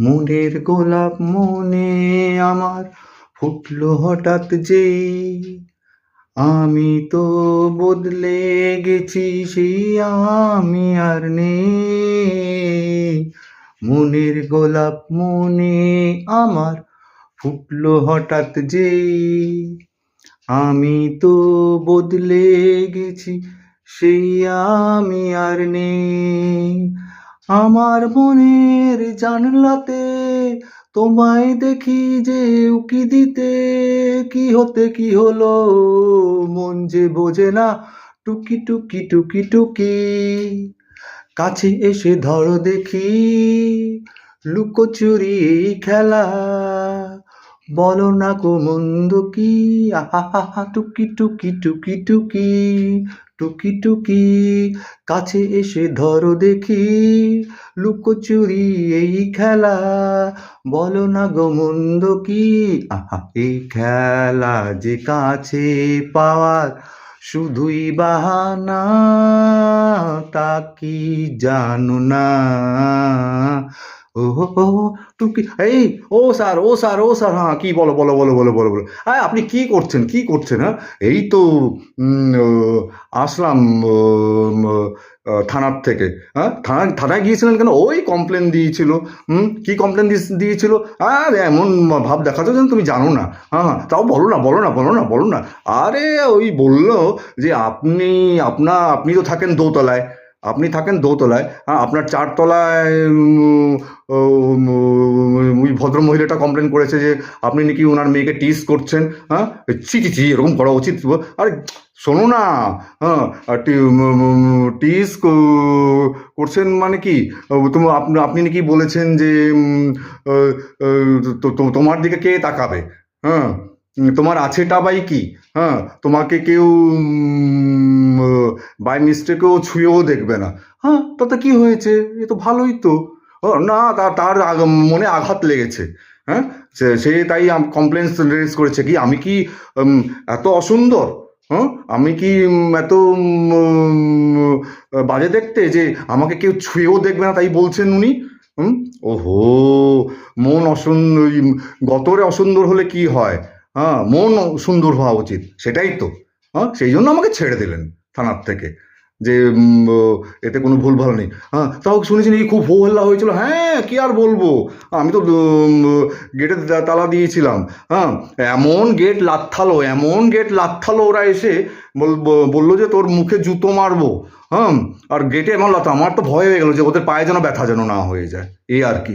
মনের গোলাপ মনে আমার ফুটলো হঠাৎ যেই, আমি তো বদলে গেছি সেই আমি আর নেই। মনের গোলাপ মনে আমার ফুটলো হঠাৎ যেই, আমি তো বদলে গেছি সেই আমি আর নেই। আমার মনের জানলাতে তোমায় দেখি যে উকি দিতে, কি হতে কি হলো মন যে বোঝে না, টুকি টুকি টুকি টুকি। কাছে এসে ধরো দেখি লুকোচুরি এই খেলা, বলো না গো মন্দ কি, আহা টুকি টুকি টুকি টুকি টুকি টুকি। কাছে এসে ধরো দেখি লুকোচুরি এই খেলা, বলো না গো মন্দ কি, আহা এই খেলা যে কাছে পাওয়ার শুধুই বাহানা, তা কি জানো না। ও হো টুকি এই, ও স্যার, হ্যাঁ কি বলো বলো বলো বলো বলো বলো। হ্যাঁ আপনি কি করছেন কি করছেন? হ্যাঁ এই তো ও, আসলাম থানার থেকে। হ্যাঁ থানায় গিয়েছিলেন কেন? ওই কমপ্লেন দিয়েছিল। কি কমপ্লেন দিয়েছিল? আর এমন ভাব দেখাচ্ছ যেন তুমি জানো না। হ্যাঁ হ্যাঁ তাও বলো না বলো না বলো না বলো না। আরে ওই বললো যে আপনি তো থাকেন দোতলায়, আপনি থাকেন দোতলায়, হ্যাঁ আপনার চারতলায় ওই ভদ্র মহিলাটা কমপ্লেন করেছে যে আপনি নাকি ওনার মেয়েকে টিজ করছেন। হ্যাঁ ছি ছি ছি, এরকম করা উচিত? আরে শোনো না, হ্যাঁ টিজ করছেন মানে কি? আপনি নাকি বলেছেন যে তোমার দিকে কে তাকাবে? হ্যাঁ তোমার আছেটা বাই কি? হ্যাঁ তোমাকে কেউ বাই মিস্টেকেও ছুঁয়েও দেখবে না। হ্যাঁ তাতে কি হয়েছে? এ তো ভালোই তো। ও না, তার মনে আঘাত লেগেছে। হ্যাঁ সে তাই কমপ্লেন রেজ করেছে। কি আমি কি এত অসুন্দর? হ্যাঁ আমি কি এত বাজে দেখতে যে আমাকে কেউ ছুঁয়েও দেখবে না তাই বলছেন উনি? ওহো, মন অসুন্দর, গতরে অসুন্দর হলে কি হয়? হ্যাঁ মন সুন্দর হওয়া উচিত, সেটাই তো। হ্যাঁ সেই জন্য আমাকে ছেড়ে দিলেন থানার থেকে, যে এতে কোনো ভুল ভালো নেই। হ্যাঁ তাও শুনেছি নাকি খুব হো হল্লা হয়েছিল। হ্যাঁ কি আর বলবো, আমি তো গেটে তালা দিয়েছিলাম। হ্যাঁ এমন গেট লাথালো ওরা এসে বললো যে তোর মুখে জুতো মারবো। হ্যাঁ আর গেটে এমন লাথা, আমার তো ভয় হয়ে গেল যে ওদের পায়ে যেন ব্যথা যেন না হয়ে যায়, এই আর কি।